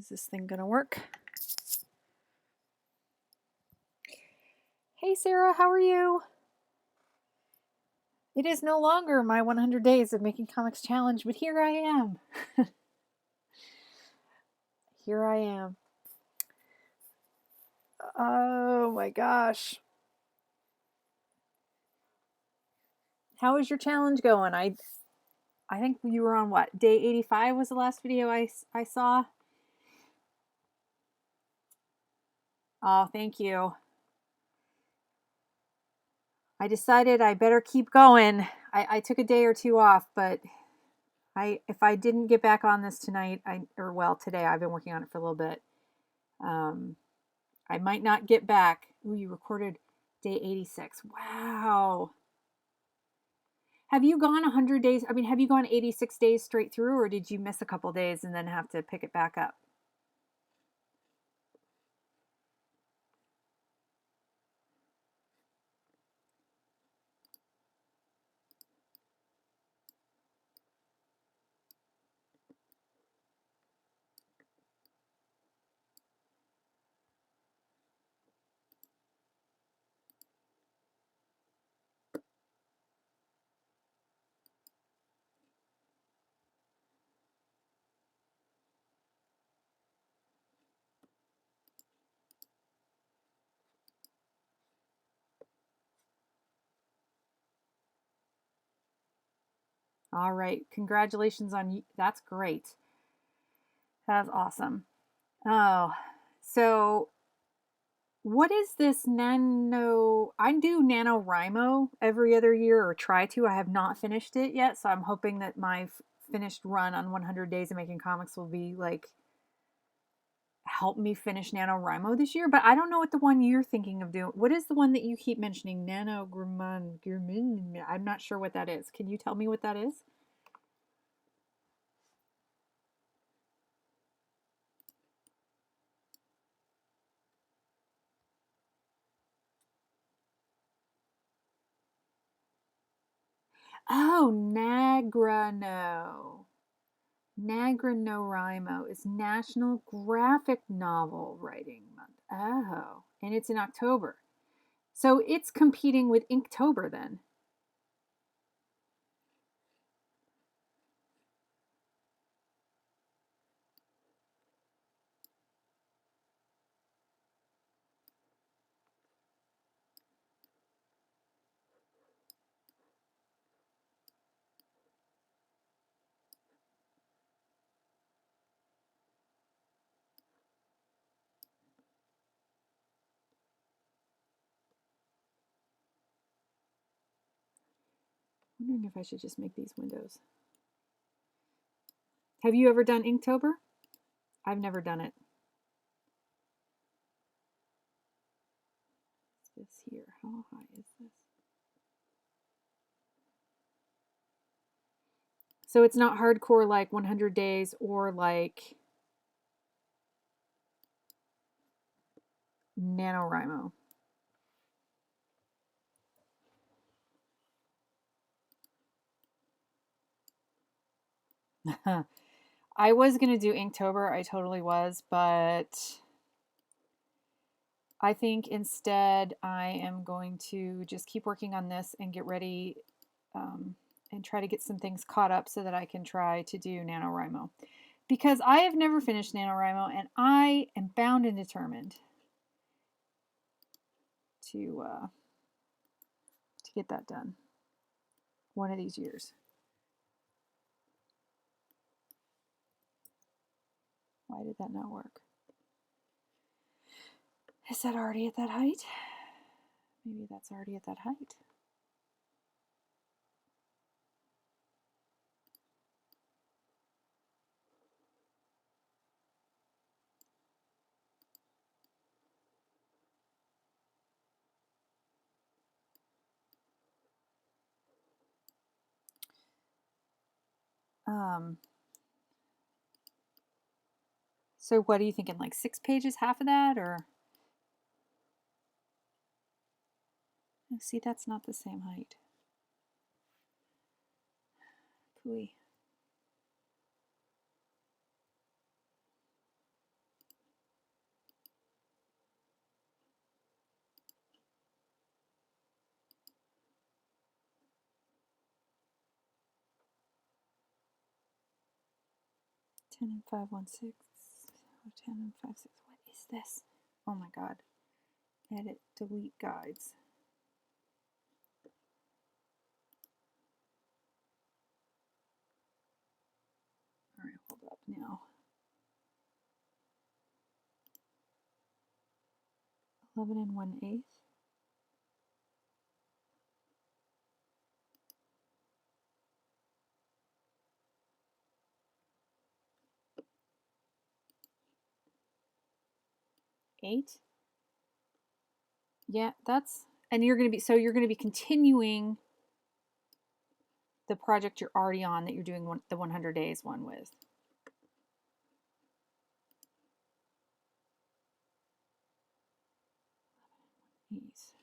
Is this thing gonna work? Hey Sarah, how are you? It is no longer my 100 days of making comics challenge, but here I am. Here I am. Oh my gosh. How is your challenge going? I think you were on what? Day 85 was the last video I saw. Oh, thank you. I decided I better keep going. I took a day or two off, but if I didn't get back on this tonight, today, I've been working on it for a little bit. I might not get back. Ooh, you recorded day 86. Wow. Have you gone 100 days? I mean, have you gone 86 days straight through, or did you miss a couple days and then have to pick it back up? All right. Congratulations on you. That's great. That's awesome. Oh, so what is this nano? I do NaNoWriMo every other year, or try to. I have not finished it yet, so I'm hoping that my finished run on 100 days of making comics will be like help me finish NaNoWriMo this year. But I don't know what the one you're thinking of doing. What is the one that you keep mentioning? NaNoWriMo. I'm not sure what that is. Can you tell me what that is? Oh, NaGrano. NaGranoWriMo is National Graphic Novel Writing Month. Oh, and it's in October. So it's competing with Inktober then. I'm wondering if I should just make these windows. Have you ever done Inktober? I've never done it. What's this here? How high is this? So it's not hardcore like 100 days or like NaNoWriMo. I was going to do Inktober. I totally was, but I think instead I am going to just keep working on this and get ready and try to get some things caught up so that I can try to do NaNoWriMo. Because I have never finished NaNoWriMo and I am bound and determined to get that done one of these years. Why did that not work? Is that already at that height? Maybe that's already at that height. So what are you thinking, like 6 pages, half of that, or? See, that's not the same height. Pooey. 10 and 5, 1, 6. 10 and 5, 6. What is this? Oh my God. Edit, delete guides. All right, hold up now. 11 and 1/8. Eight. Yeah, that's, and you're going to be, so you're going to be continuing the project you're already on that you're doing the 100 days one with. Ease.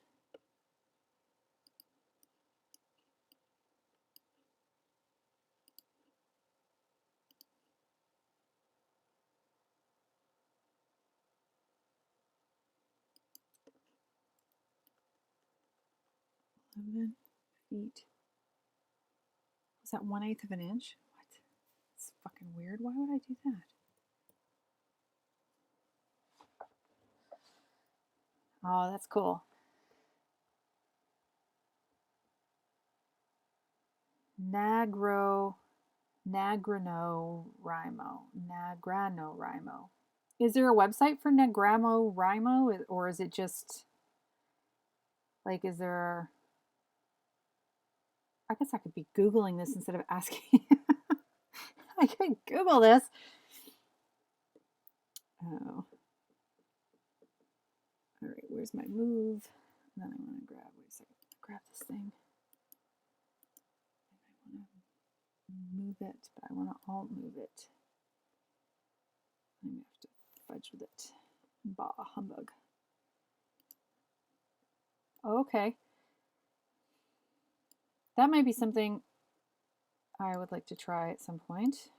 Feet. Is that 1/8 of an inch? What? It's fucking weird. Why would I do that? Oh, that's cool. NaGranoRimo. NaGranoRimo. Is there a website for NaGranoRimo, or is it just like, is there? I guess I could be Googling this instead of asking. I could Google this. Oh. All right, where's my move? And then I want to grab, wait a second, grab this thing. And I want to move it, but I want to alt move it. I'm going to have to fudge with it. Bah, humbug. Okay. That might be something I would like to try at some point.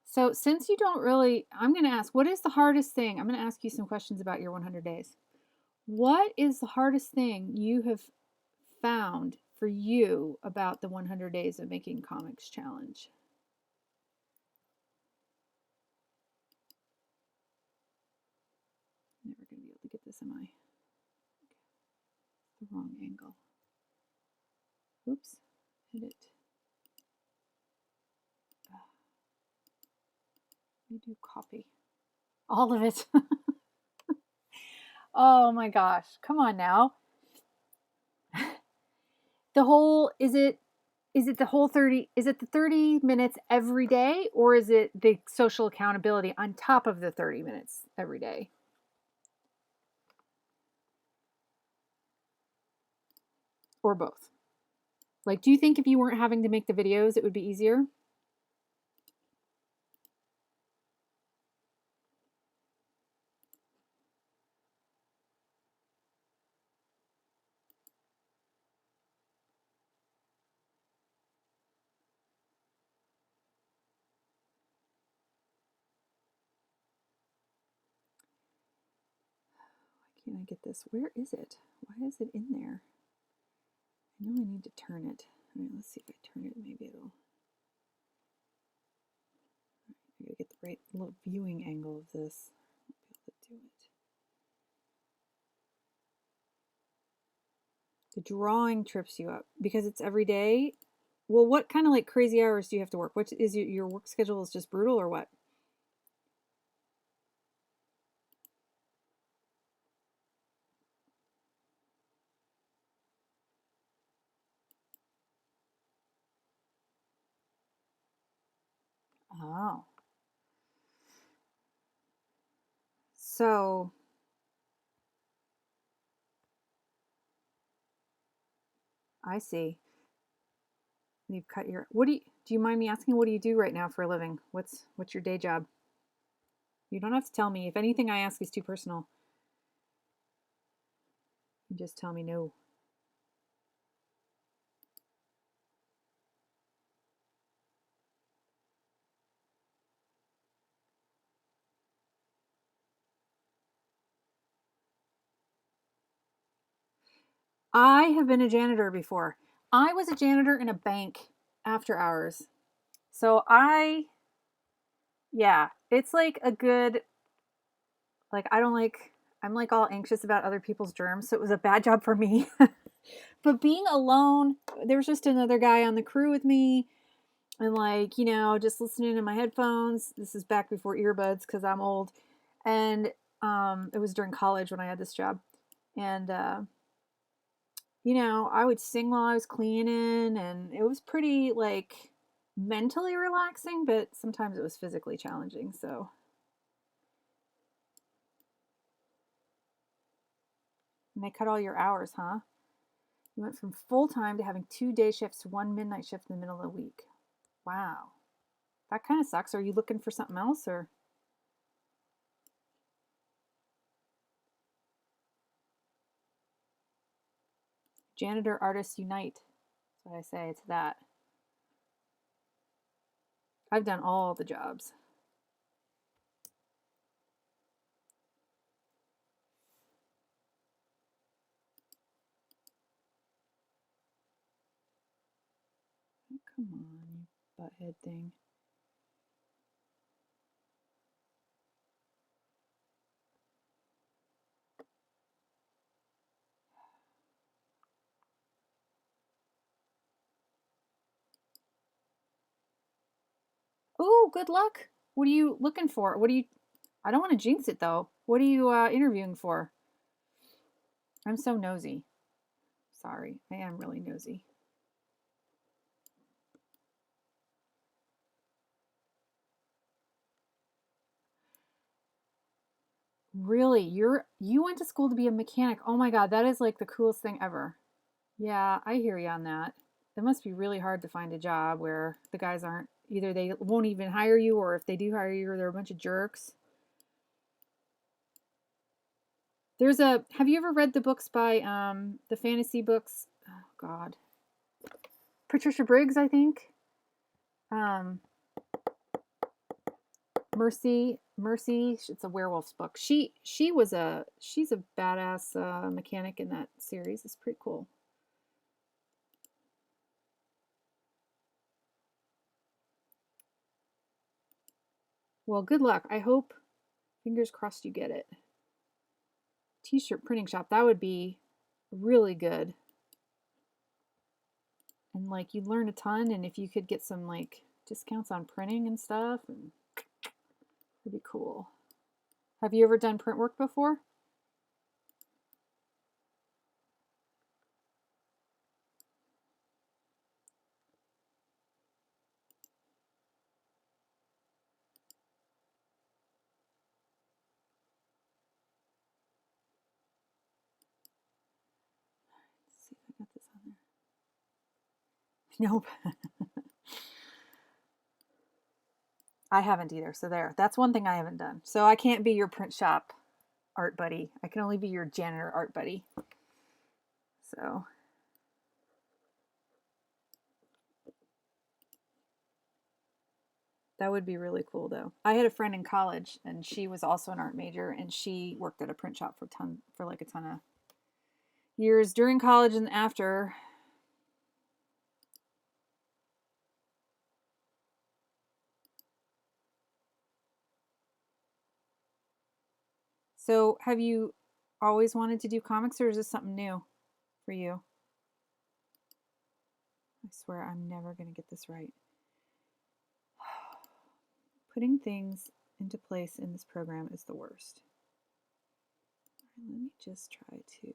So since you don't really, I'm going to ask, what is the hardest thing? I'm going to ask you some questions about your 100 days. What is the hardest thing you have found for you about the 100 days of making comics challenge? Never going to be able to get this, am I? The wrong angle. Oops. Edit. You do copy. All of it. Oh my gosh. Come on now. The whole, is it the whole 30, is it the 30 minutes every day, or is it the social accountability on top of the 30 minutes every day? Or both? Like, do you think if you weren't having to make the videos, it would be easier? Why can't I get this? Where is it? Why is it in there? I know I need to turn it. All right, let's see if I turn it. Maybe it'll. I gotta get the right little viewing angle of this. I'll be able to do it. The drawing trips you up because it's every day. Well, what kind of like crazy hours do you have to work? What is your work schedule is just brutal or what? Oh. So I see. You've cut your, what do you mind me asking, what do you do right now for a living? What's your day job? You don't have to tell me. If anything I ask is too personal, you just tell me no. I have been a janitor before. I was a janitor in a bank after hours. So yeah, it's like a good, like, I don't like, I'm like all anxious about other people's germs. So it was a bad job for me. But being alone, there was just another guy on the crew with me and like, just listening to my headphones. This is back before earbuds because I'm old. And it was during college when I had this job. And, I would sing while I was cleaning, and it was pretty like mentally relaxing, but sometimes it was physically challenging. So, and they cut all your hours, huh? You went from full time to having 2 day shifts to one midnight shift in the middle of the week. Wow. That kind of sucks. Are you looking for something else or? Janitor artists unite. That's what I say. It's that. I've done all the jobs. Come on, you butthead thing. Ooh, good luck. What are you looking for? I don't want to jinx it though. What are you interviewing for? I'm so nosy. Sorry, I am really nosy. Really? You went to school to be a mechanic. Oh my god, that is like the coolest thing ever. Yeah, I hear you on that. It must be really hard to find a job where the guys aren't either they won't even hire you or if they do hire you, they're a bunch of jerks. Have you ever read the books by the fantasy books? Oh god. Patricia Briggs, I think. Um Mercy, it's a werewolf's book. She's a badass mechanic in that series. It's pretty cool. Well, good luck. I hope, fingers crossed, you get it. T-shirt printing shop, that would be really good. And like you'd learn a ton, and if you could get some like discounts on printing and stuff, and it'd be cool. Have you ever done print work before? Let's see if I got this on there. Nope. I haven't either. So there. That's one thing I haven't done. So I can't be your print shop art buddy. I can only be your janitor art buddy. So that would be really cool though. I had a friend in college and she was also an art major and she worked at a print shop for like a ton of years during college and after. So have you always wanted to do comics or is this something new for you? I swear I'm never going to get this right. Putting things into place in this program is the worst. Let me just try to.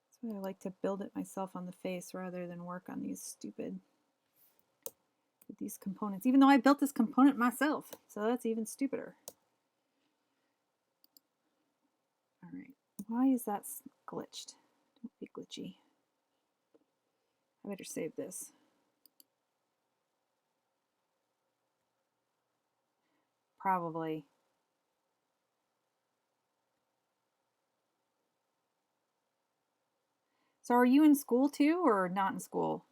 That's why I like to build it myself on the face rather than work on these these components, even though I built this component myself. So that's even stupider. All right. Why is that glitched? Don't be glitchy. I better save this. Probably. So are you in school too or not in school?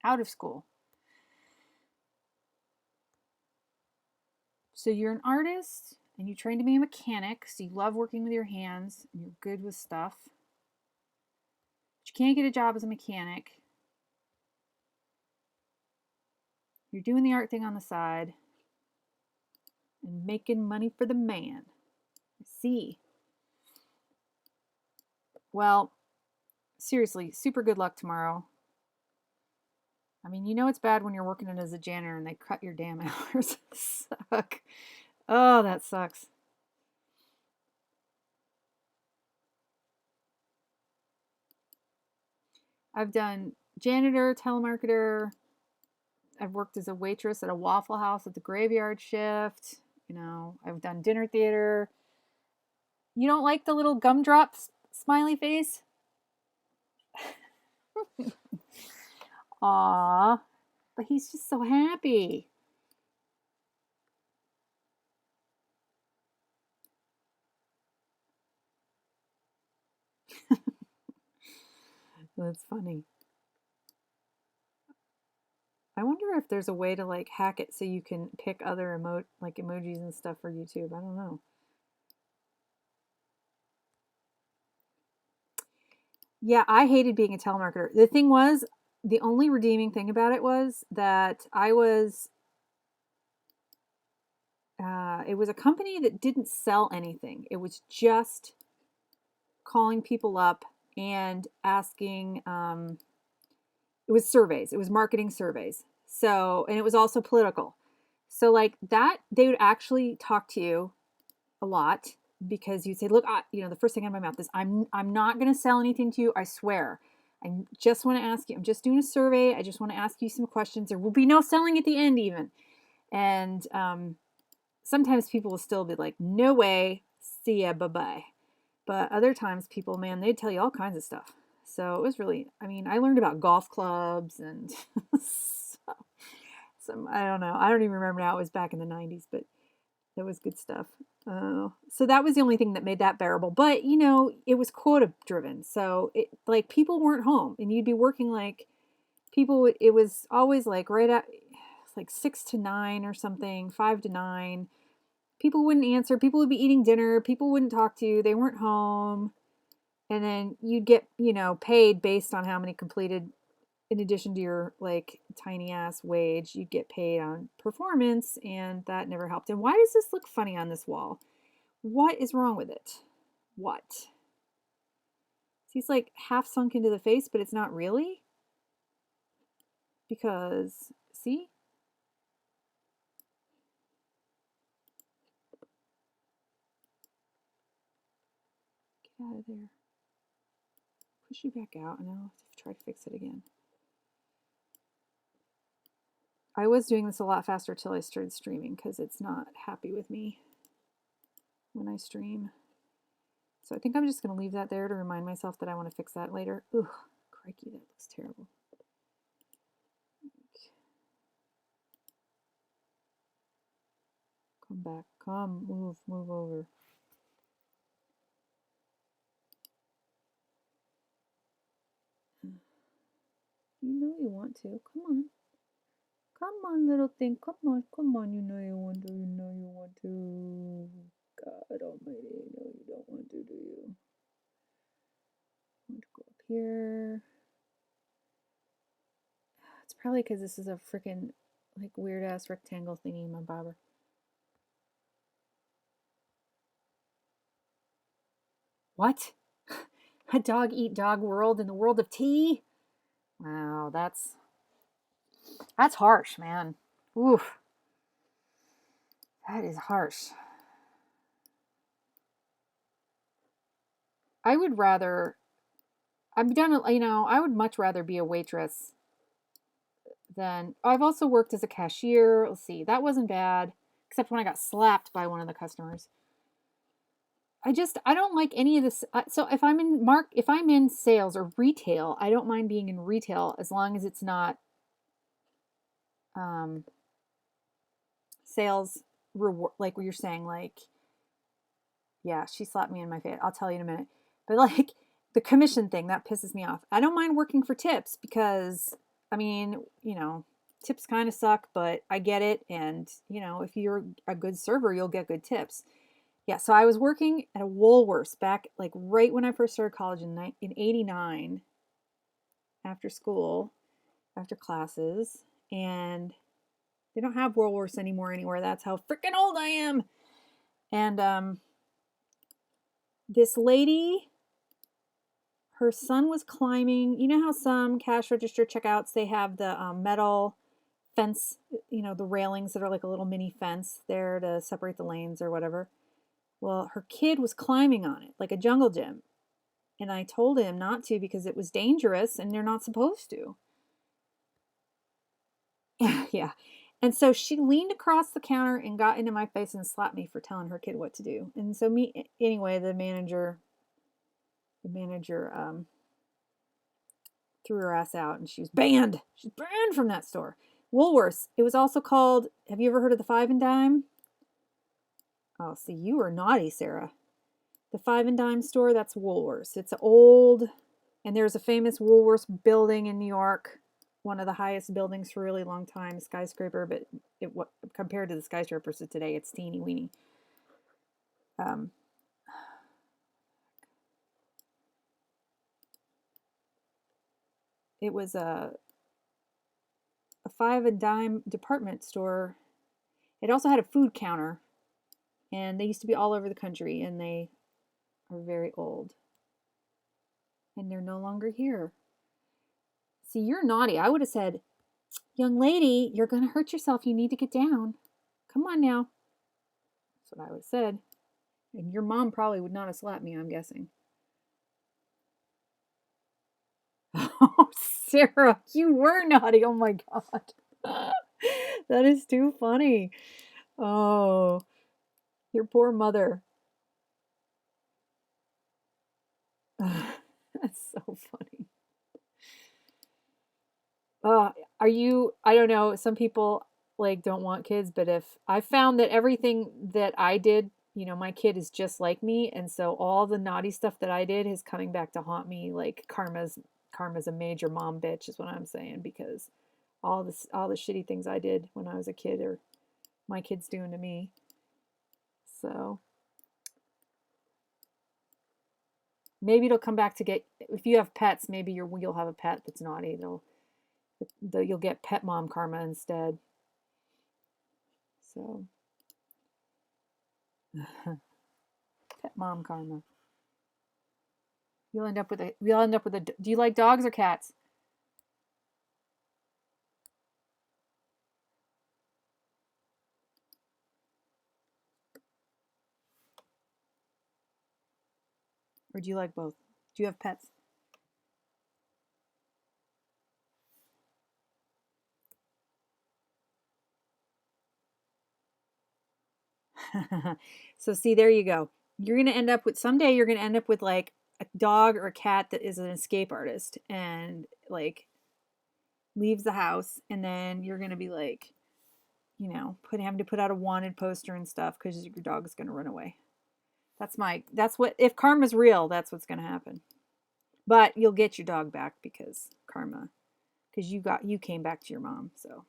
out of school. So you're an artist and you trained to be a mechanic, so you love working with your hands and you're good with stuff. But you can't get a job as a mechanic. You're doing the art thing on the side and making money for the man. I see. Well, seriously, super good luck tomorrow. I mean, you know it's bad when you're working as a janitor and they cut your damn hours. Suck. Oh, that sucks. I've done janitor, telemarketer. I've worked as a waitress at a Waffle House at the graveyard shift. You know, I've done dinner theater. You don't like the little gumdrops smiley face? Aw, but he's just so happy. That's funny. I wonder if there's a way to like hack it so you can pick other emojis and stuff for YouTube. I don't know. Yeah, I hated being a telemarketer. The thing was, the only redeeming thing about it was that it was a company that didn't sell anything. It was just calling people up and asking, it was surveys, it was marketing surveys. So, and it was also political. So, like that, they would actually talk to you a lot because you'd say, "Look, the first thing out of my mouth is, I'm not going to sell anything to you. I swear. I just want to ask you. I'm just doing a survey. I just want to ask you some questions. There will be no selling at the end, even." And sometimes people will still be like, "No way. See ya. Bye bye." But other times, people, man, they'd tell you all kinds of stuff. So it was really, I mean, I learned about golf clubs and some, I don't know. I don't even remember now. It was back in the 90s, but that was good stuff. So that was the only thing that made that bearable. But it was quota driven, so it like people weren't home, and you'd be working like people. It was always like right at like 6 to 9 or something, 5 to 9. People wouldn't answer. People would be eating dinner. People wouldn't talk to you. They weren't home, and then you'd get paid based on how many completed. In addition to your like tiny ass wage, you get paid on performance, and that never helped. And why does this look funny on this wall? What is wrong with it? What? He's like half sunk into the face, but it's not really. Because, see? Get out of there. Push you back out, and I'll have to try to fix it again. I was doing this a lot faster till I started streaming because it's not happy with me when I stream. So I think I'm just going to leave that there to remind myself that I want to fix that later. Ugh, crikey, that looks terrible. Come back. Come. Move over. You know you want to. Come on. Come on, little thing. Come on. You know you want to. God almighty. No, you don't want to, do you? I want to go up here. It's probably because this is a freaking like weird ass rectangle thingy in my bobber. What? A dog eat dog world in the world of tea? Wow, that's harsh, man. Oof. That is harsh. I would rather I've done I would much rather be a waitress than I've also worked as a cashier. Let's see. That wasn't bad except when I got slapped by one of the customers. I don't like any of this. So if I'm in sales or retail, I don't mind being in retail as long as it's not um, sales reward, like what you're saying. Like, yeah, she slapped me in my face. I'll tell you in a minute. But like the commission thing that pisses me off. I don't mind working for tips because I mean, tips kind of suck, but I get it. And, if you're a good server, you'll get good tips. Yeah, so I was working at a Woolworths back like right when I first started college in 89 after school, after classes, and they don't have Woolworths anymore anywhere. That's how freaking old I am. And this lady, her son was climbing. You know how some cash register checkouts, they have the metal fence, the railings that are like a little mini fence there to separate the lanes or whatever. Well, her kid was climbing on it like a jungle gym. And I told him not to because it was dangerous and they're not supposed to. Yeah. And so she leaned across the counter and got into my face and slapped me for telling her kid what to do. And so anyway, the manager threw her ass out and she was banned. She's banned from that store. Woolworths. It was also called, have you ever heard of the Five and Dime? Oh, see, you were naughty, Sarah. The Five and Dime store, that's Woolworths. It's old, and there's a famous Woolworths building in New York, one of the highest buildings for a really long time, skyscraper, but compared to the skyscrapers of today, it's teeny weeny. It was a Five and Dime department store. It also had a food counter, and they used to be all over the country, and they are very old. And they're no longer here. See, you're naughty. I would have said, young lady, you're going to hurt yourself. You need to get down. Come on now. That's what I would have said. And your mom probably would not have slapped me, I'm guessing. Oh, Sarah, you were naughty. Oh my God. That is too funny. Oh, your poor mother. That's so funny. I don't know, some people like don't want kids, but if I found that everything that I did, my kid is just like me, and so all the naughty stuff that I did is coming back to haunt me. Like karma's a major mom bitch is what I'm saying, because all the shitty things I did when I was a kid are my kids doing to me. So maybe it'll come back to get, if you have pets, maybe you'll have a pet that's naughty. You'll get pet mom karma instead. So pet mom karma. You'll end up with a. Do you like dogs or cats? Or do you like both? Do you have pets? So see, there you go. Someday you're gonna end up with like a dog or a cat that is an escape artist and like leaves the house, and then you're gonna be like, having to put out a wanted poster and stuff because your dog is gonna run away. That's what, if karma's real, that's what's gonna happen. But you'll get your dog back because karma, because you came back to your mom. So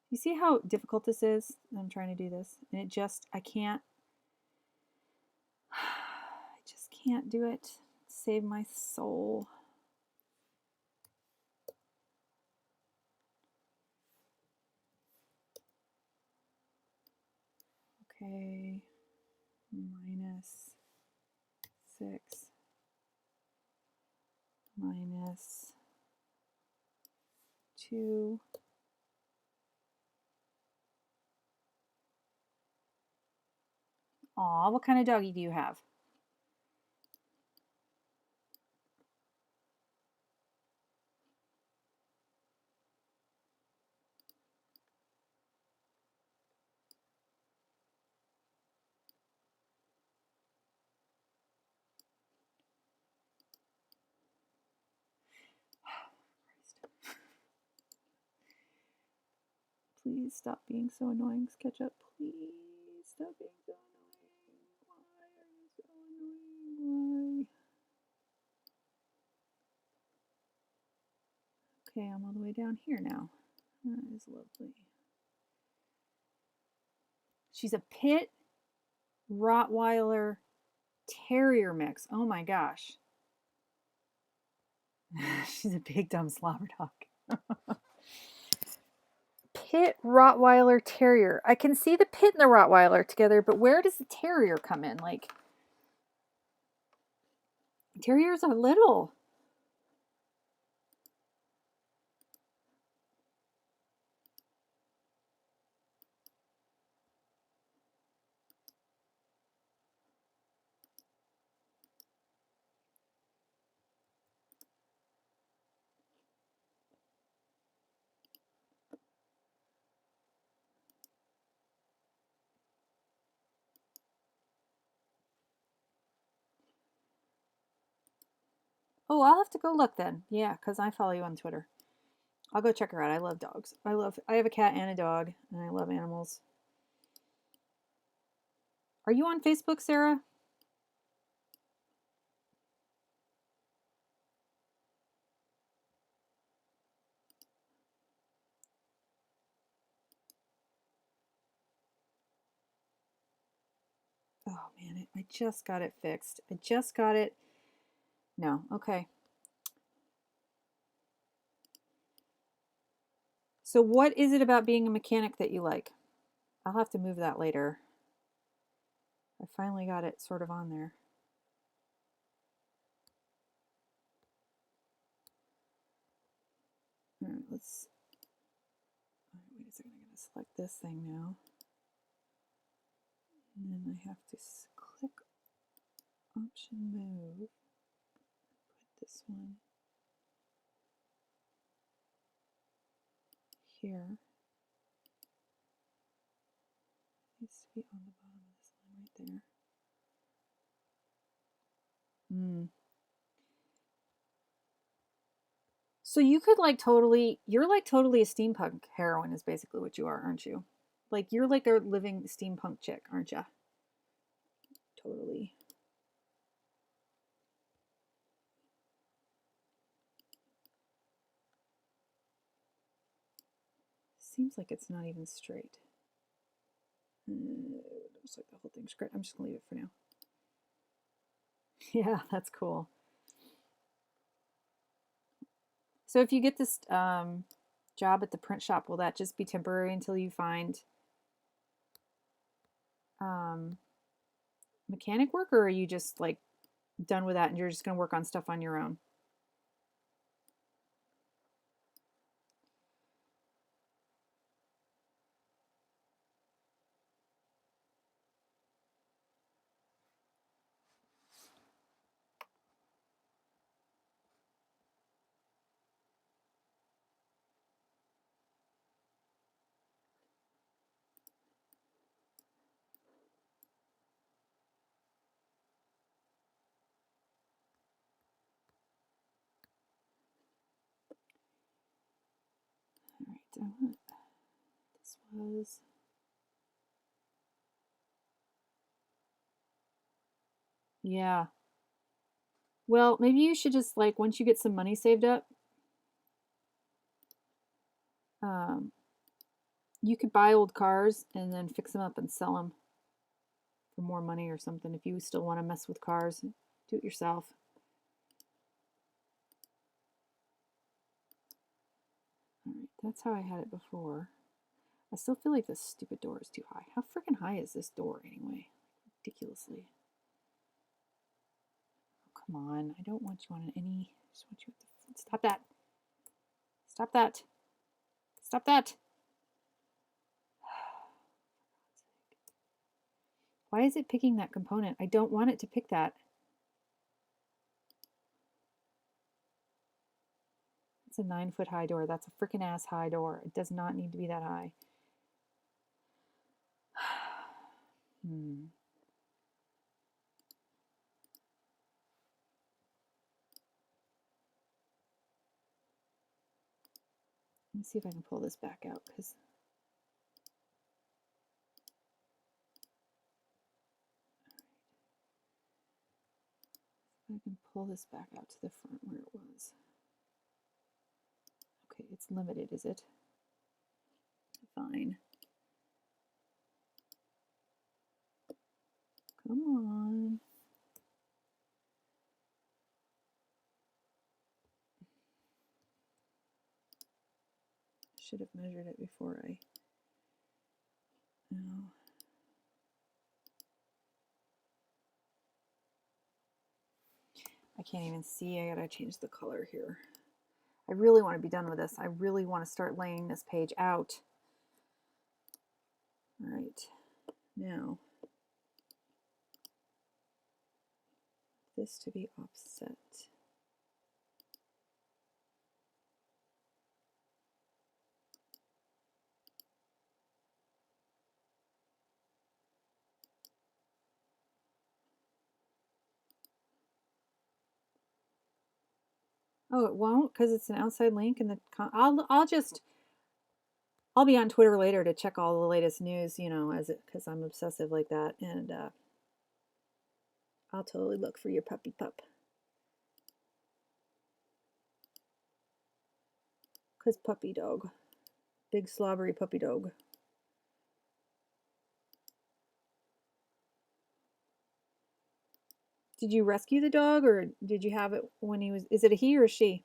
you see how difficult this is? I'm trying to do this, and I can't. I just can't do it. Save my soul. Okay, -6 -2. Aw, what kind of doggy do you have? Please stop being so annoying, SketchUp. Please stop being so annoying. Okay, I'm all the way down here now. That is lovely. She's a pit Rottweiler Terrier mix. Oh my gosh. She's a big dumb slobber dog. Pit Rottweiler Terrier. I can see the pit and the Rottweiler together, but where does the Terrier come in? Like, Terriers are little. Oh, I'll have to go look then. Yeah, because I follow you on Twitter. I'll go check her out. I love dogs. I have a cat and a dog, and I love animals. Are you on Facebook, Sarah? Oh man, I just got it fixed. I just got it. No, okay. So what is it about being a mechanic that you like? I'll have to move that later. I finally got it sort of on there. All right, let's. Wait a second, I'm going to select this thing now. And then I have to click Option Move. Put this one here. It needs to be on the bottom of this line right there. So you could like totally, you're like totally a steampunk heroine is basically what you are, aren't you? Like you're like a living steampunk chick, aren't you? Totally. Seems like it's not even straight. Looks like the whole thing's great. I'm just gonna leave it for now. Yeah, that's cool. So if you get this job at the print shop, will that just be temporary until you find um, mechanic work, or are you just like done with that and you're just gonna work on stuff on your own? All right, this was. Yeah. Well, maybe you should just like once you get some money saved up, um, you could buy old cars and then fix them up and sell them for more money or something. If you still want to mess with cars, do it yourself. All right, that's how I had it before. I still feel like this stupid door is too high. How freaking high is this door anyway? Ridiculously. Oh, come on. I don't want you on any. I just want you at the. Stop that. Stop that. Stop that. Why is it picking that component? I don't want it to pick that. It's a 9-foot high door. That's a freaking ass high door. It does not need to be that high. Let me see if I can pull this back out because I can pull this back out to the front where it was. It's limited, is it? Fine. Come on. Should have measured it before I... No. I can't even see. I gotta change the color here. I really want to be done with this. I really want to start laying this page out. All right. Now, this to be offset. Oh, it won't because it's an outside link, and I'll be on Twitter later to check all the latest news, you know, because I'm obsessive like that, and I'll totally look for your puppy pup. Because puppy dog, big slobbery puppy dog. Did you rescue the dog, or did you have it when he was? Is it a he or a she?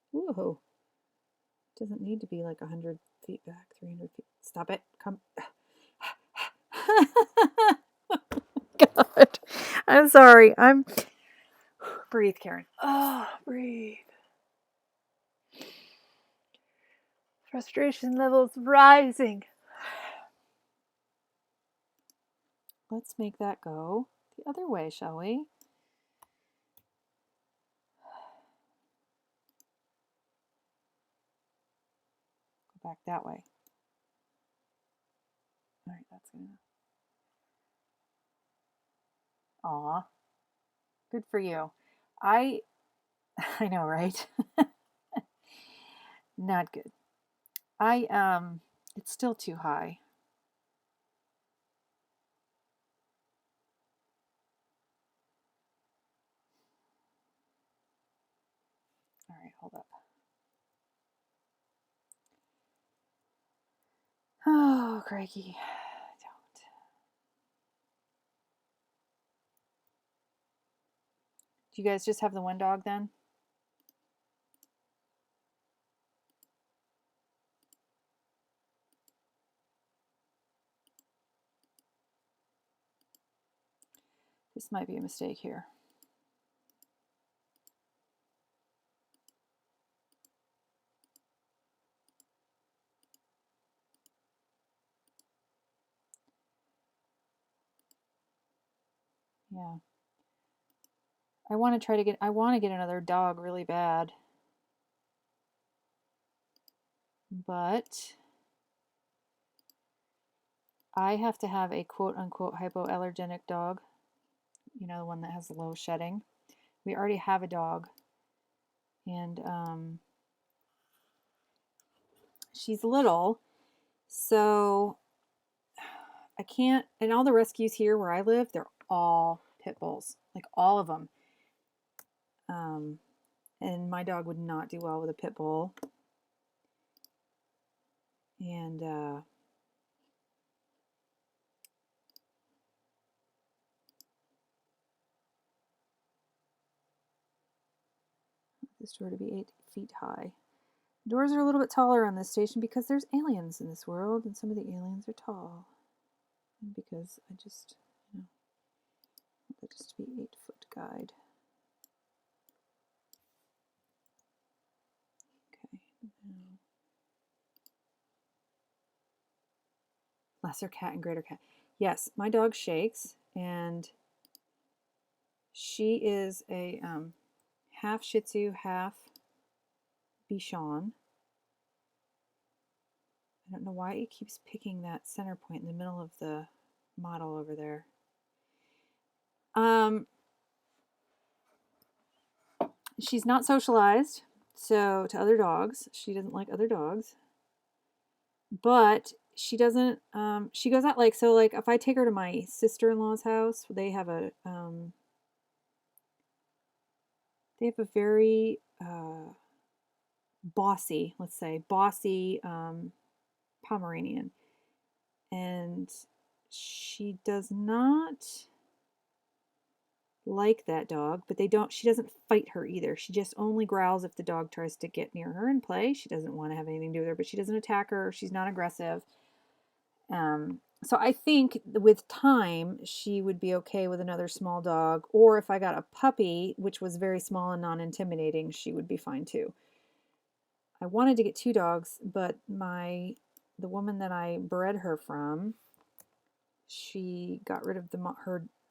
Whoa. Doesn't need to be like 100 feet back, 300 feet. Stop it. Come. God. I'm sorry. Breathe, Karen. Oh, breathe. Frustration levels rising. Let's make that go the other way, shall we? Go back that way. All right, that's gonna. Aw, good for you. I know, right? Not good. It's still too high. All right, hold up. Oh, crikey. Don't. Do you guys just have the one dog then? This might be a mistake here. Yeah. I want to get another dog really bad. But I have to have a quote unquote hypoallergenic dog. You know, the one that has low shedding. We already have a dog. And she's little. So I can't, and all the rescues here where I live, they're all pit bulls. Like all of them. And my dog would not do well with a pit bull. And this door to be 8 feet high. Doors are a little bit taller on this station because there's aliens in this world, and some of the aliens are tall. And because I just, you know, want that just to be 8-foot guide. Okay. Now. Lesser cat and greater cat. Yes, my dog Shakes, and she is a half Shih Tzu, half Bichon. I don't know why it keeps picking that center point in the middle of the model over there. She's not socialized, So to other dogs, she doesn't like other dogs, but she doesn't. She goes out like so. Like if I take her to my sister-in-law's house, they have a very bossy, let's say, bossy Pomeranian, and she does not like that dog, but she doesn't fight her either. She just only growls if the dog tries to get near her and play. She doesn't want to have anything to do with her, but she doesn't attack her. She's not aggressive. So I think with time, she would be okay with another small dog. Or if I got a puppy, which was very small and non-intimidating, she would be fine too. I wanted to get 2 dogs, but the woman that I bred her from, she got rid of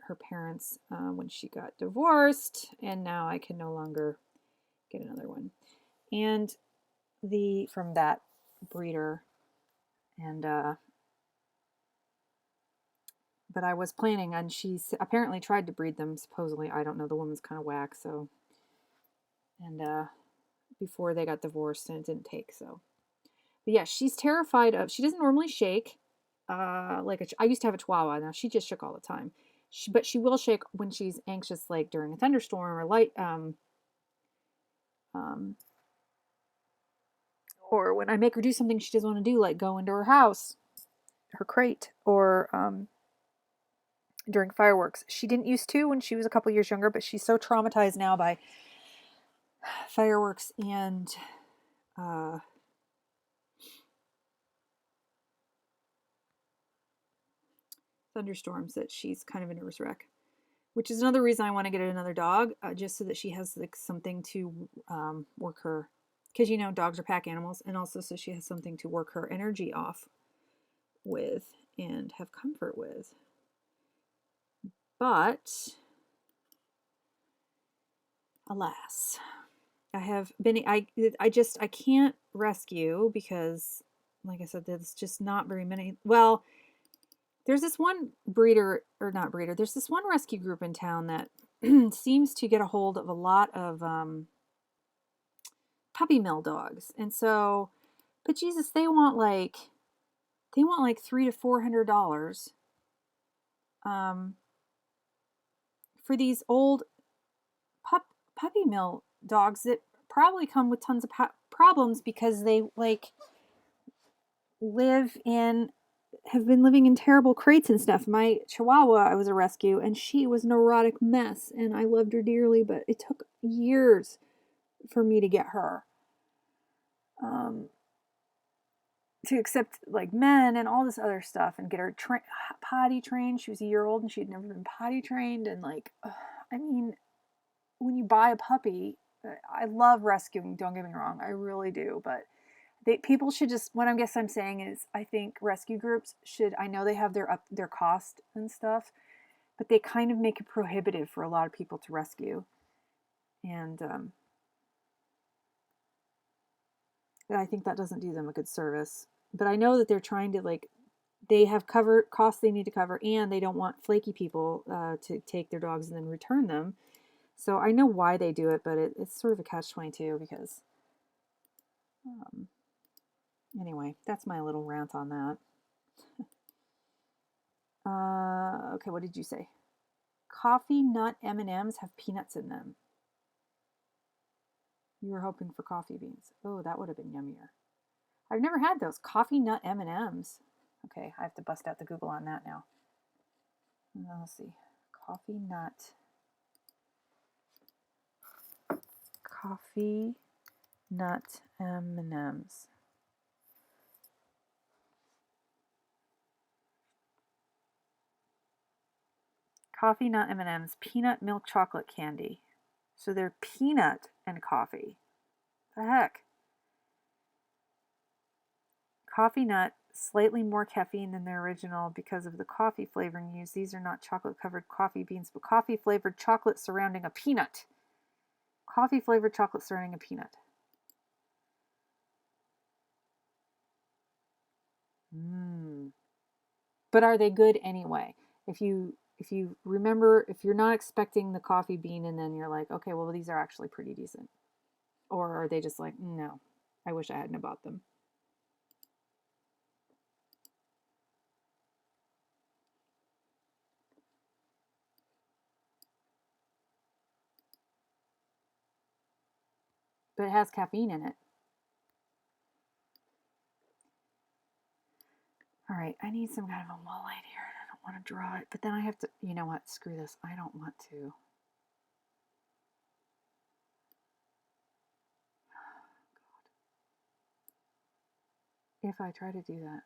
her parents when she got divorced, and now I can no longer get another one. And from that breeder, and but I was planning, and she's apparently tried to breed them. Supposedly, I don't know. The woman's kind of whack, so and before they got divorced, and it didn't take so. But yeah, she's terrified of. She doesn't normally shake. I used to have a Chihuahua. Now she just shook all the time. But she will shake when she's anxious, like during a thunderstorm um, or when I make her do something she doesn't want to do, like go into her house, her crate, or during fireworks. She didn't used to when she was a couple years younger, but she's so traumatized now by fireworks and thunderstorms that she's kind of a nervous wreck. Which is another reason I want to get another dog, just so that she has like something to work her, because dogs are pack animals, and also so she has something to work her energy off with and have comfort with. But alas, I can't rescue because, like I said, there's just not very many. Well, there's this one breeder, or not breeder, there's this one rescue group in town that seems to get a hold of a lot of puppy mill dogs. And so, but Jesus, they want like $300 to $400 um, for these old puppy mill dogs that probably come with tons of problems because they live in have been living in terrible crates and stuff. My Chihuahua, I was a rescue, and she was a neurotic mess, and I loved her dearly, but it took years for me to get her to accept like men and all this other stuff, and get her potty trained. She was a year old and she'd never been potty trained, and I mean, when you buy a puppy, I love rescuing, don't get me wrong, I really do, but people should just, what I guess I'm saying is, I think rescue groups should, I know they have their cost and stuff, but they kind of make it prohibitive for a lot of people to rescue. And I think that doesn't do them a good service. But I know that they're trying to they have costs they need to cover, and they don't want flaky people to take their dogs and then return them. So I know why they do it, but it's sort of a catch-22 because anyway, that's my little rant on that. Okay, what did you say? Coffee nut M&Ms have peanuts in them. You were hoping for coffee beans. Oh, that would have been yummier. I've never had those. Coffee nut M&Ms. Okay, I have to bust out the Google on that now. Let's see. Coffee nut M&Ms. Coffee nut M&Ms, peanut milk chocolate candy. So they're peanut and coffee. The heck? Coffee nut, slightly more caffeine than their original because of the coffee flavoring used. These are not chocolate-covered coffee beans, but coffee-flavored chocolate surrounding a peanut. Coffee-flavored chocolate surrounding a peanut. But are they good anyway? If you remember, if you're not expecting the coffee bean, and then you're like, okay, well, these are actually pretty decent. Or are they just like, no, I wish I hadn't bought them? But it has caffeine in it. All right, I need some kind of a wall light here. I don't want to draw it, but then I have to, you know what, screw this. I don't want to. If I try to do that,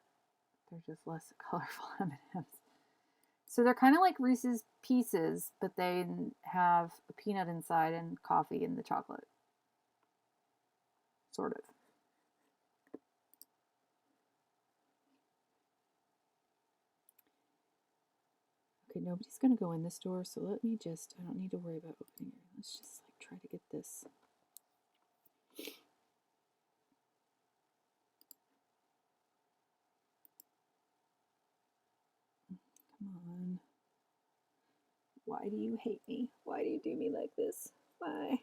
they're just less colorful M&Ms. So they're kind of like Reese's Pieces, but they have a peanut inside and coffee in the chocolate. Sort of. Okay, nobody's going to go in this door, so let me just, I don't need to worry about opening it. Let's just like try to get this. Come on. Why do you hate me? Why do you do me like this? Why?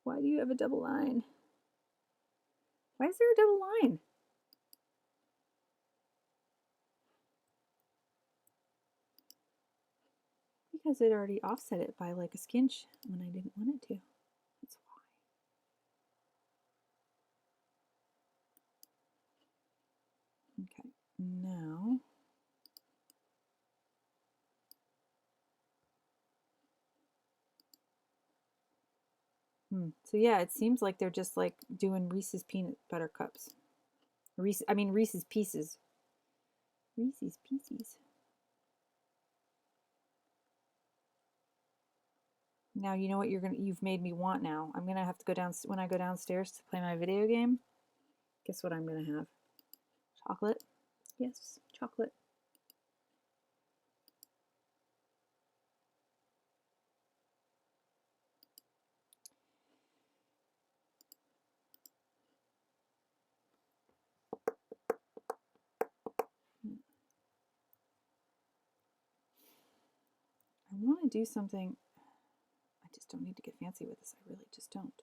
Why do you have a double line? Why is there a double line? Because it already offset it by like a skinch when I didn't want it to. That's why. Okay, now so yeah, it seems like they're just like doing Reese's peanut butter cups. Reese's Pieces. Reese's Pieces. Now you know what you've made me want now. I'm gonna have to go down when I go downstairs to play my video game. Guess what I'm gonna have? Chocolate. Yes, chocolate. I want to do something. I just don't need to get fancy with this. I really just don't.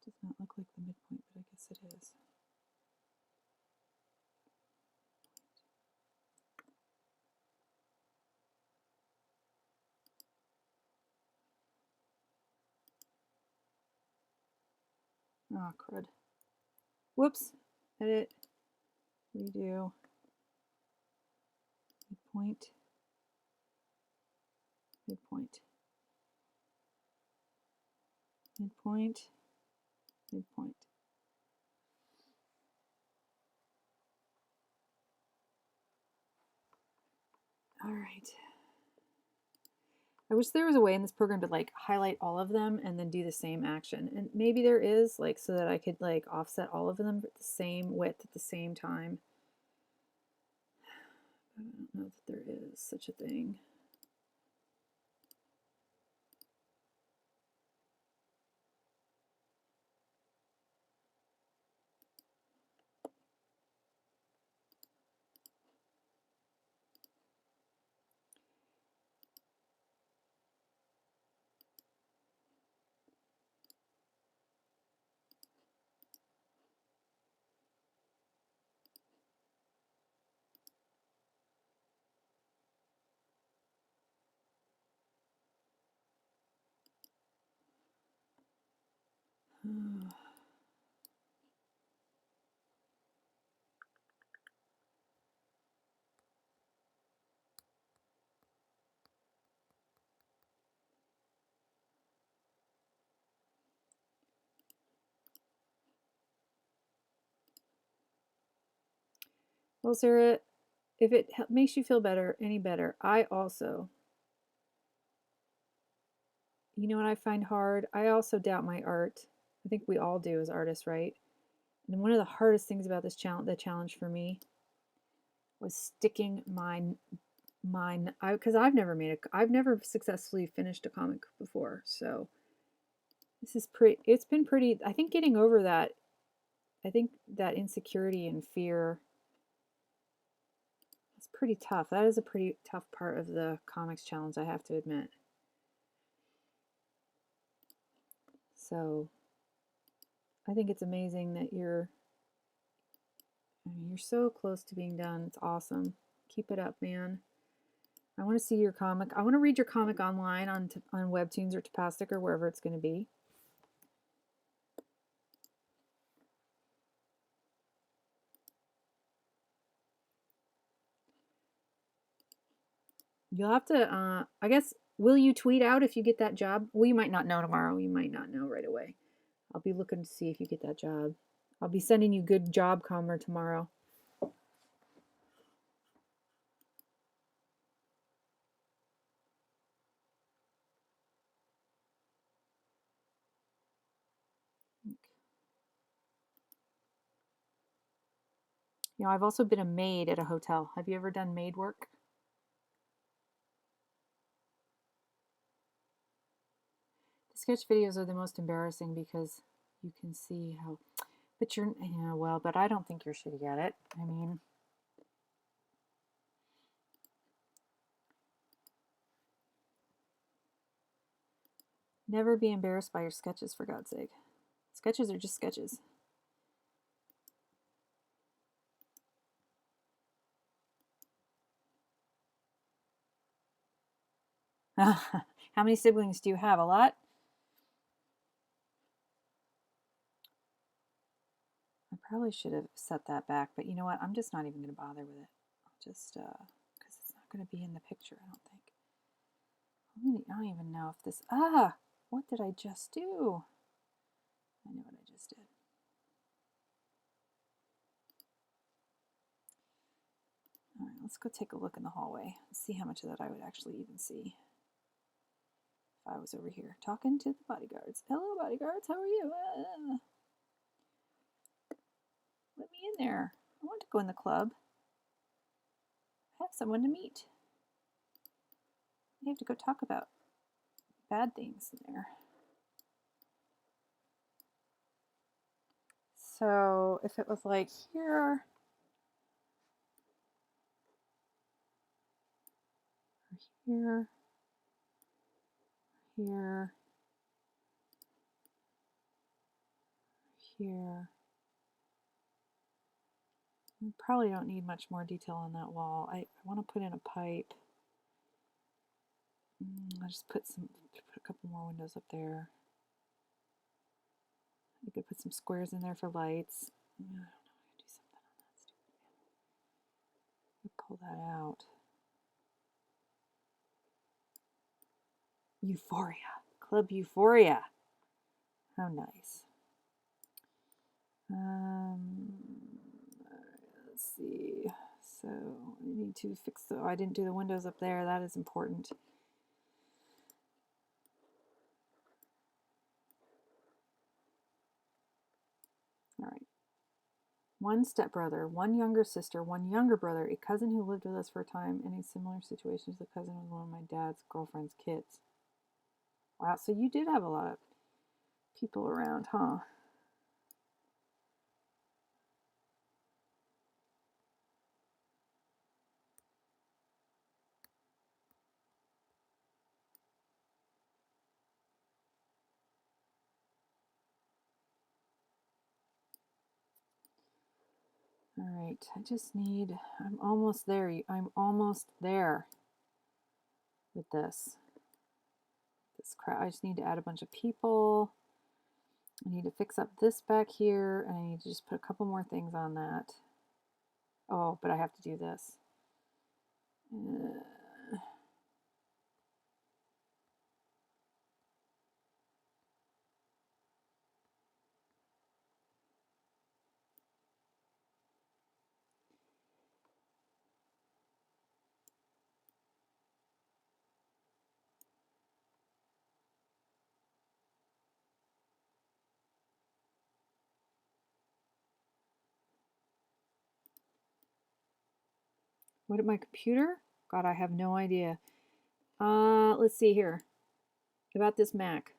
Does not look like the midpoint, but I guess it is. Oh, crud. Whoops. Edit. Redo. Midpoint. Midpoint. Midpoint. Midpoint. All right. I wish there was a way in this program to like highlight all of them and then do the same action. And maybe there is, like, so that I could like offset all of them at the same width at the same time. I don't know that there is such a thing. Well, Sarah, if it makes you feel better, any better, I also, you know what I find hard? I also doubt my art. I think we all do as artists, right? And one of the hardest things about this the challenge for me was sticking because I've never successfully finished a comic before. So this is it's been pretty, I think getting over that, I think that insecurity and fear pretty tough. That is a pretty tough part of the comics challenge, I have to admit. So I think it's amazing that you're so close to being done. It's awesome. Keep it up, man. I want to see your comic. I want to read your comic online on Webtoons or Tapastic or wherever it's going to be. You'll have to, I guess, will you tweet out if you get that job? Well, you might not know tomorrow. You might not know right away. I'll be looking to see if you get that job. I'll be sending you good job comer tomorrow. You know, I've also been a maid at a hotel. Have you ever done maid work? The sketch videos are the most embarrassing because you can see how, but you're, yeah, well, but I don't think you're shitty at it. I mean, never be embarrassed by your sketches, for God's sake. Sketches are just sketches. How many siblings do you have? A lot? I probably should have set that back, but you know what? I'm just not even going to bother with it. I'll just, because it's not going to be in the picture, I don't think. I don't even know if this, what did I just do? I know what I just did. All right, let's go take a look in the hallway and see how much of that I would actually even see if I was over here talking to the bodyguards. Hello, bodyguards, how are you? Let me in there. I want to go in the club. I have someone to meet. You have to go talk about bad things in there. So if it was like here, here, here, here. We probably don't need much more detail on that wall. I want to put in a pipe. I'll just put a couple more windows up there. You could put some squares in there for lights. I don't know, I gotta do something on that stupid man. Pull that out. Euphoria. Club Euphoria. How nice. Let's see. So I need to fix the, I didn't do the windows up there. That is important. All right. One stepbrother, one younger sister, one younger brother, a cousin who lived with us for a time in a similar situation as the cousin was one of my dad's girlfriend's kids. Wow, so you did have a lot of people around, huh? All right, I just need, I'm almost there. I'm almost there with this. This crap, I just need to add a bunch of people. I need to fix up this back here, and I need to just put a couple more things on that. Oh, but I have to do this. What at my computer? God, I have no idea. Let's see here. About this Mac.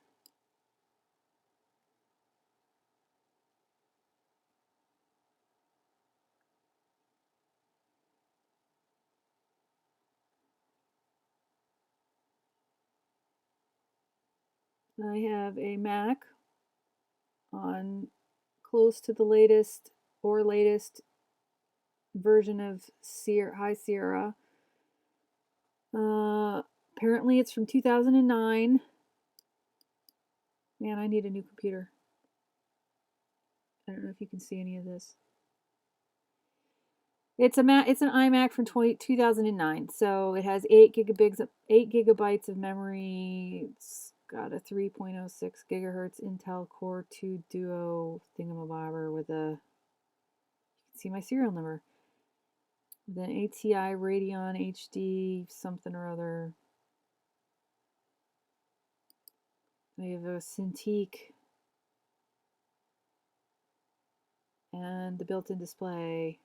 I have a Mac on close to the latest version of High Sierra. Apparently it's from 2009. Man, I need a new computer. I don't know if you can see any of this. It's an iMac from 2009. So it has 8 gigabytes of memory. It's got a 3.06 gigahertz Intel Core 2 Duo thingamabobber with a, you can see my serial number. With an ATI Radeon HD something or other. We have a Cintiq and the built-in display.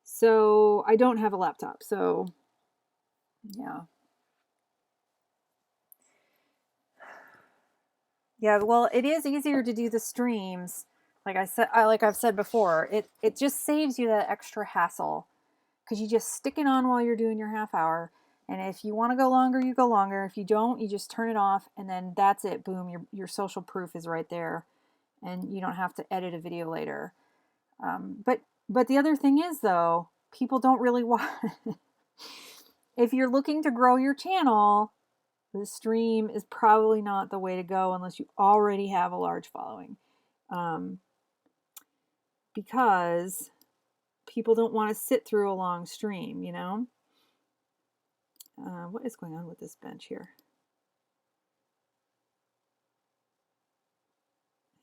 So I don't have a laptop. So yeah. Yeah, well, it is easier to do the streams. Like I've said before, it just saves you that extra hassle because you just stick it on while you're doing your half hour. And if you want to go longer, you go longer. If you don't, you just turn it off, and then that's it. Boom, your social proof is right there, and you don't have to edit a video later. But the other thing is though, people don't really want. If you're looking to grow your channel, the stream is probably not the way to go unless you already have a large following, because people don't want to sit through a long stream, you know. What is going on with this bench here?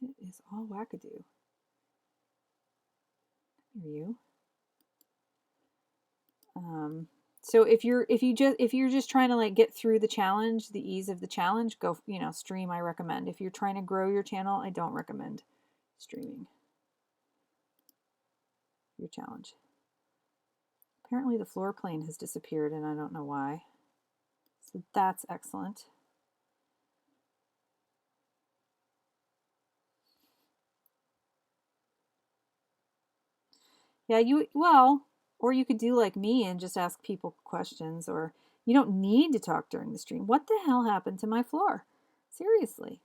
It is all wackadoo. Here you. So if you're just trying to like get through the challenge, the ease of the challenge, go, stream. I recommend. If you're trying to grow your channel, I don't recommend streaming your challenge. Apparently the floor plane has disappeared and I don't know why. So that's excellent. Yeah, or you could do like me and just ask people questions, or you don't need to talk during the stream. What the hell happened to my floor? Seriously.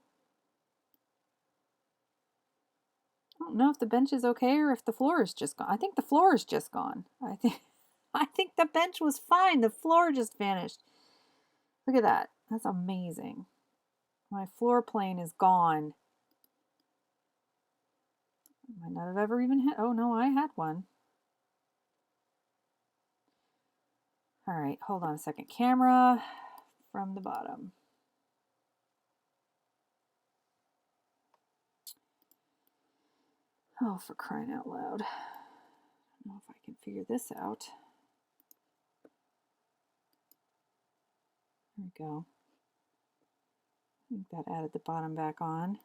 I don't know if the bench is okay or if the floor is just gone. I think the floor is just gone. I think the bench was fine. The floor just vanished. Look at that. That's amazing. My floor plane is gone. I might not have ever even had. Oh no, I had one. All right, hold on a second. Camera from the bottom. Oh, for crying out loud. I don't know if I can figure this out. There we go. I think that added the bottom back on.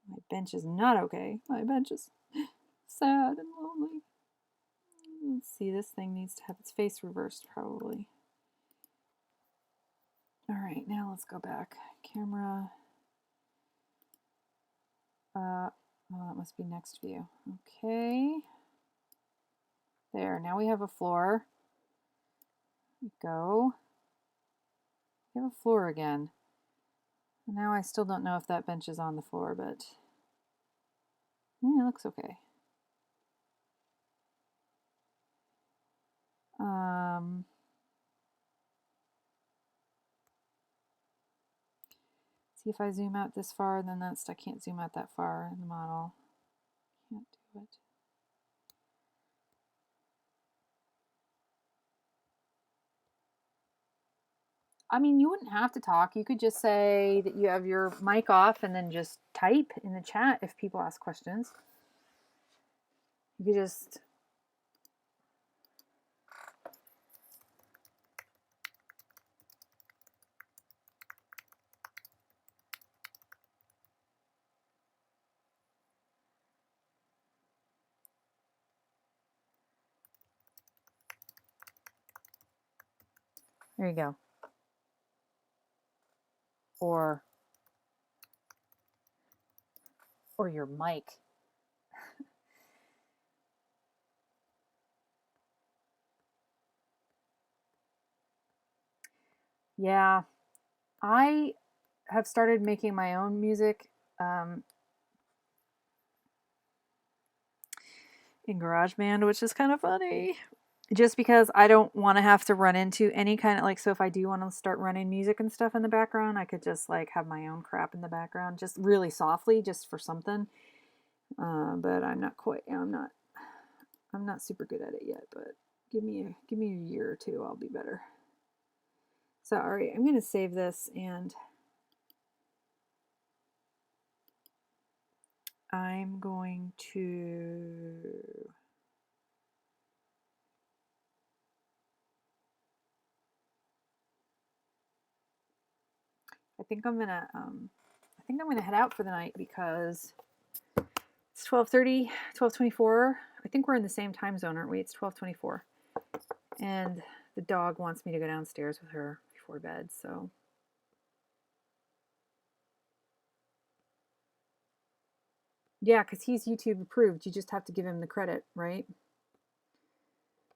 My bench is not okay. My bench is sad and lonely. Let's see, this thing needs to have its face reversed probably. All right, now let's go back. Camera. Oh, that must be next view. Okay. There, now we have a floor. There we go. We have a floor again. Now I still don't know if that bench is on the floor, but yeah, it looks okay. See if I zoom out this far, then I can't zoom out that far in the model. Can't do it. I mean, you wouldn't have to talk. You could just say that you have your mic off and then just type in the chat if people ask questions. You could just... There you go. Or your mic. Yeah, I have started making my own music in GarageBand, which is kind of funny. Just because I don't want to have to run into any kind of like, so if I do want to start running music and stuff in the background, I could just like have my own crap in the background, just really softly, just for something. But I'm not quite, I'm not super good at it yet, but give me a year or two, I'll be better. So, all right, I'm going to save this and I'm going to I think I'm gonna head out for the night because it's 12:30, 12:24. I think we're in the same time zone, aren't we? It's 12:24, and the dog wants me to go downstairs with her before bed. So yeah, because he's YouTube approved. You just have to give him the credit, right?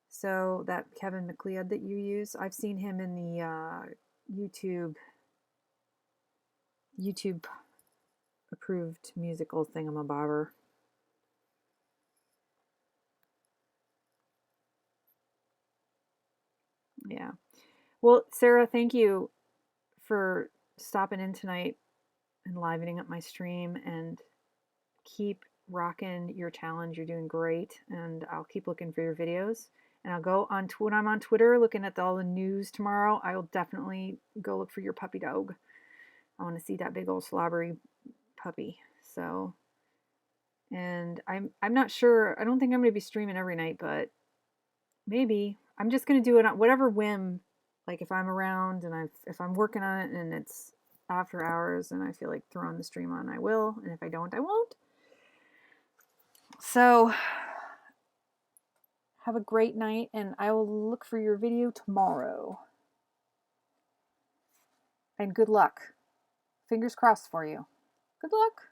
So that Kevin McLeod that you use, I've seen him in the YouTube approved musical thingamabobber. Yeah. Well, Sarah, thank you for stopping in tonight and livening up my stream, and keep rocking your challenge. You're doing great, and I'll keep looking for your videos. And I'll go on when I'm on Twitter looking at all the news tomorrow. I will definitely go look for your puppy dog. I want to see that big old slobbery puppy. So, and I'm not sure. I don't think I'm going to be streaming every night, but maybe I'm just going to do it on whatever whim. Like if I'm around and if I'm working on it and it's after hours and I feel like throwing the stream on, I will. And if I don't, I won't. So have a great night, and I will look for your video tomorrow. And good luck. Fingers crossed for you. Good luck.